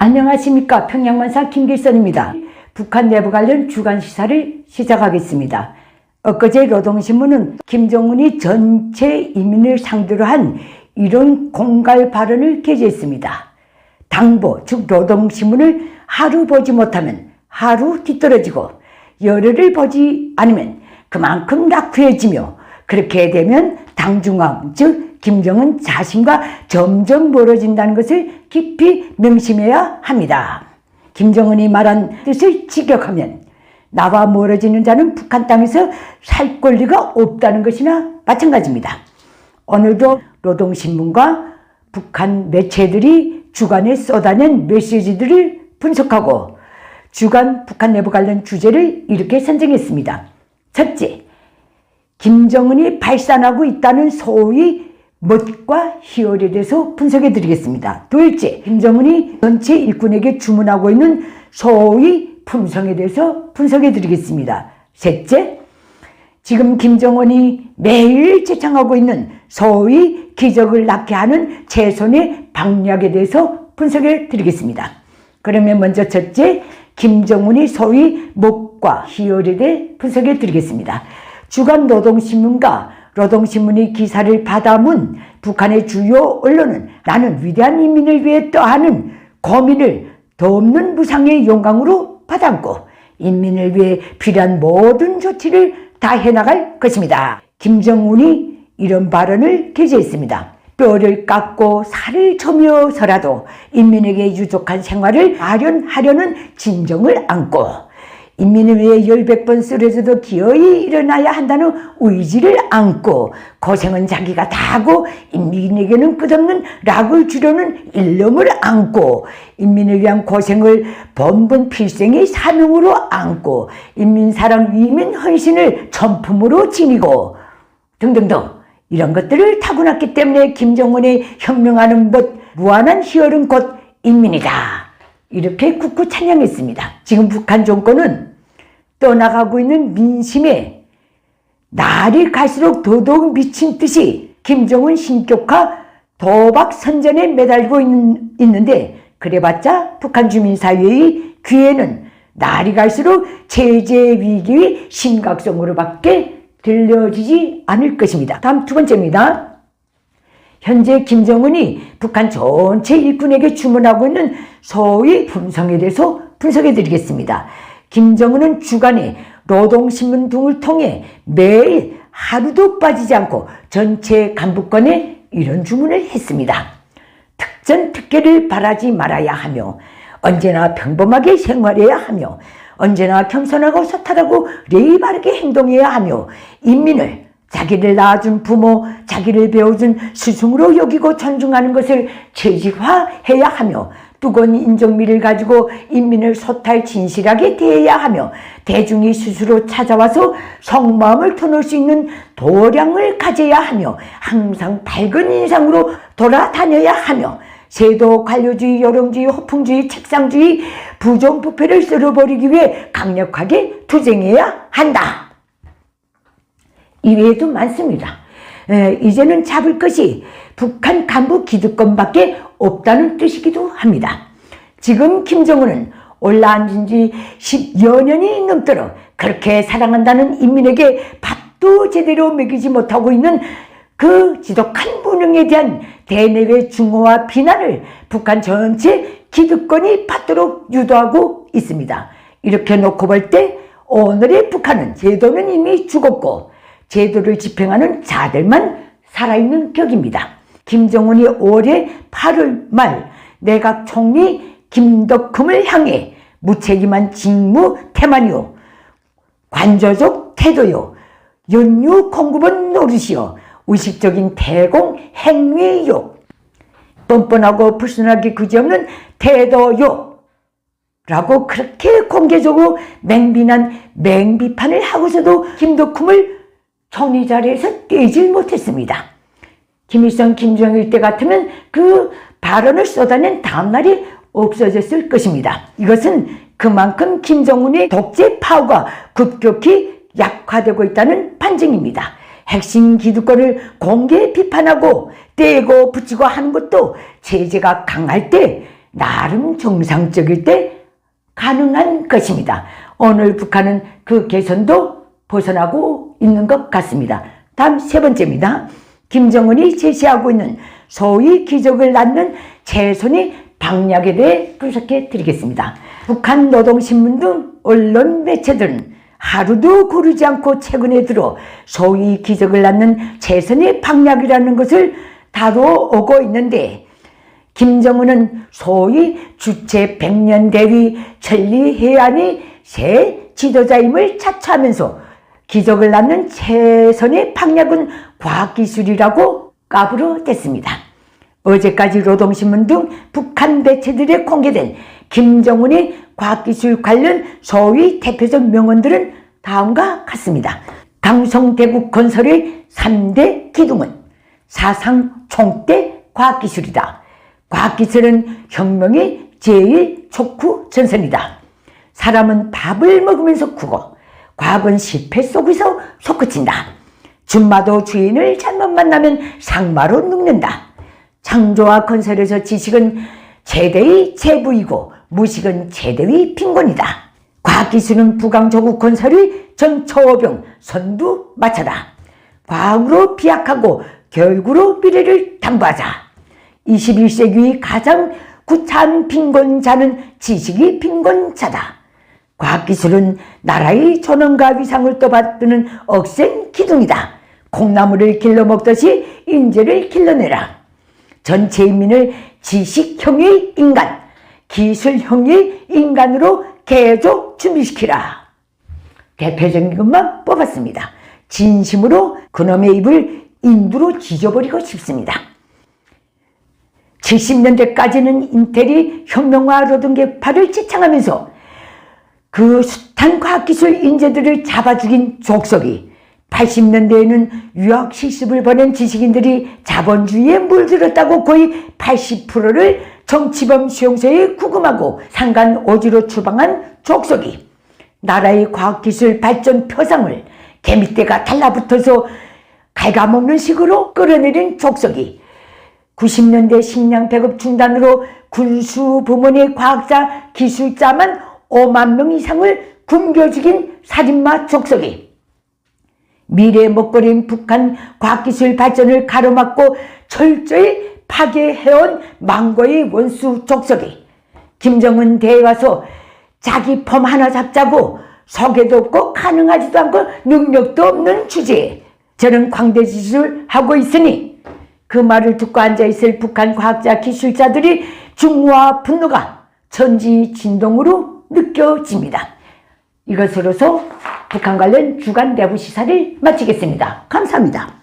안녕하십니까. 평양만사 김길선입니다. 북한 내부 관련 주간 시사를 시작하겠습니다. 엊그제 노동신문은 김정은이 전체 인민을 상대로 한 이런 공갈 발언을 게재했습니다. 당보, 즉 노동신문을 하루 보지 못하면 하루 뒤떨어지고 열흘을 보지 않으면 그만큼 낙후해지며 그렇게 되면 당중앙, 즉 김정은 자신과 점점 멀어진다는 것을 깊이 명심해야 합니다. 김정은이 말한 뜻을 직역하면 나와 멀어지는 자는 북한 땅에서 살 권리가 없다는 것이나 마찬가지입니다. 오늘도 노동신문과 북한 매체들이 주간에 쏟아낸 메시지들을 분석하고 주간 북한 내부 관련 주제를 이렇게 선정했습니다. 첫째, 김정은이 발산하고 있다는 소위 멋과 희열에 대해서 분석해 드리겠습니다. 둘째, 김정은이 전체 일꾼에게 주문하고 있는 소위 품성에 대해서 분석해 드리겠습니다. 셋째, 지금 김정은이 매일 제창하고 있는 소위 기적을 낳게 하는 최선의 방략에 대해서 분석해 드리겠습니다. 그러면 먼저 첫째, 김정은이 소위 멋과 희열에 대해 분석해 드리겠습니다. 주간 노동신문과 노동신문이 기사를 받아문 북한의 주요 언론은 나는 위대한 인민을 위해 떠하는 고민을 덮는 무상의 영광으로 받아안고 인민을 위해 필요한 모든 조치를 다 해나갈 것입니다. 김정은이 이런 발언을 게재했습니다. 뼈를 깎고 살을 저며서라도 인민에게 유족한 생활을 마련하려는 진정을 안고 인민을 위해 10번 쓰러져도 기어이 일어나야 한다는 의지를 안고 고생은 자기가 다 하고 인민에게는 끝없는 락을 주려는 일념을 안고 인민을 위한 고생을 번번 필생의 사명으로 안고 인민사랑 위민 헌신을 전품으로 지니고 등등등 이런 것들을 타고났기 때문에 김정은이 혁명하는 것 무한한 희열은 곧 인민이다. 이렇게 굳고 찬양했습니다. 지금 북한 정권은 떠나가고 있는 민심에 날이 갈수록 더더욱 미친 듯이 김정은 신격화 도박 선전에 매달리고 있는데 그래봤자 북한 주민사회의 귀에는 날이 갈수록 체제 위기의 심각성으로밖에 들려지지 않을 것입니다. 다음 두 번째입니다. 현재 김정은이 북한 전체 일꾼에게 주문하고 있는 소위 품성에 대해서 분석해 드리겠습니다. 김정은은 주간에 노동신문 등을 통해 매일 하루도 빠지지 않고 전체 간부권에 이런 주문을 했습니다. 특전특계를 바라지 말아야 하며 언제나 평범하게 생활해야 하며 언제나 겸손하고 소탈하고 예의 바르게 행동해야 하며 인민을 자기를 낳아준 부모, 자기를 배워준 스승으로 여기고 존중하는 것을 채식화해야 하며 뜨거운 인정미를 가지고 인민을 소탈 진실하게 대해야 하며 대중이 스스로 찾아와서 속마음을 터놓을 수 있는 도량을 가져야 하며 항상 밝은 인상으로 돌아다녀야 하며 세도, 관료주의, 요령주의, 호풍주의, 책상주의, 부정부패를 쓸어버리기 위해 강력하게 투쟁해야 한다. 이외에도 많습니다. 이제는 잡을 것이 북한 간부 기득권밖에 없다는 뜻이기도 합니다. 지금 김정은은 올라앉은 지 10여 년이 넘도록 그렇게 사랑한다는 인민에게 밥도 제대로 먹이지 못하고 있는 그 지독한 무능에 대한 대내외 증오와 비난을 북한 전체 기득권이 받도록 유도하고 있습니다. 이렇게 놓고 볼 때 오늘의 북한은 제도는 이미 죽었고 제도를 집행하는 자들만 살아있는 격입니다. 김정은이 올해 8월 말 내각 총리 김덕흠을 향해 무책임한 직무 태만이요 관조적 태도요 연유 공급은 노릇이요 의식적인 대공 행위요 뻔뻔하고 불순하게 그지없는 태도요 라고 그렇게 공개적으로 맹비난 맹비판을 하고서도 김덕흠을 총리 자리에서 떼질 못했습니다. 김일성, 김정일 때 같으면 그 발언을 쏟아낸 다음날이 없어졌을 것입니다. 이것은 그만큼 김정은의 독재 파워가 급격히 약화되고 있다는 반증입니다. 핵심 기득권을 공개 비판하고 떼고 붙이고 하는 것도 체제가 강할 때 나름 정상적일 때 가능한 것입니다. 오늘 북한은 그 개선도 벗어나고 있는 것 같습니다. 다음 세 번째입니다. 김정은이 제시하고 있는 소위 기적을 낳는 최선의 방략에 대해 분석해 드리겠습니다. 북한 노동신문 등 언론 매체들은 하루도 고르지 않고 최근에 들어 소위 기적을 낳는 최선의 방략이라는 것을 다뤄오고 있는데, 김정은은 소위 주체 백년대위 천리해안의 새 지도자임을 차차하면서 기적을 낳는 최선의 방략은 과학기술이라고 까불어댔습니다. 어제까지 노동신문 등 북한 매체들에 공개된 김정은의 과학기술 관련 소위 대표적 명언들은 다음과 같습니다. 강성대국 건설의 3대 기둥은 사상 총대 과학기술이다. 과학기술은 혁명의 제일 촉구 전선이다. 사람은 밥을 먹으면서 크고 과학은 실패 속에서 솟구친다. 준마도 주인을 잘못 만나면 상마로 눕는다. 창조와 건설에서 지식은 최대의 재부이고 무식은 최대의 빈곤이다. 과학기술은 부강조국 건설의 전초병 선두마차다. 과학으로 비약하고 교육으로 미래를 담보하자. 21세기의 가장 구차한 빈곤자는 지식이 빈곤자다. 과학기술은 나라의 존엄과 위상을 떠받드는 억센 기둥이다. 콩나물을 길러 먹듯이 인재를 길러내라. 전체 인민을 지식형의 인간, 기술형의 인간으로 개조 준비시키라. 대표적인 것만 뽑았습니다. 진심으로 그놈의 입을 인두로 지져버리고 싶습니다. 70년대까지는 인텔이 혁명화 노동계파를 지창하면서 그 숱한 과학기술 인재들을 잡아 죽인 족속이 80년대에는 유학 실습을 보낸 지식인들이 자본주의에 물들었다고 거의 80%를 정치범 수용소에 구금하고 상간 오지로 추방한 족속이 나라의 과학기술 발전 표상을 개미떼가 달라붙어서 갉아먹는 식으로 끌어내린 족속이 90년대 식량 배급 중단으로 군수 부문의 과학자, 기술자만 5만 명 이상을 굶겨 죽인 살인마 족속이 미래의 먹거리인 북한 과학기술 발전을 가로막고 철저히 파괴해온 망고의 원수 족속이 김정은 대에 와서 자기 폼 하나 잡자고 속에도 없고 가능하지도 않고 능력도 없는 주제에 저는 광대짓을 하고 있으니 그 말을 듣고 앉아있을 북한 과학자 기술자들이 중후와 분노가 천지진동으로 느껴집니다. 이것으로서 북한 관련 주간 내부 시사를 마치겠습니다. 감사합니다.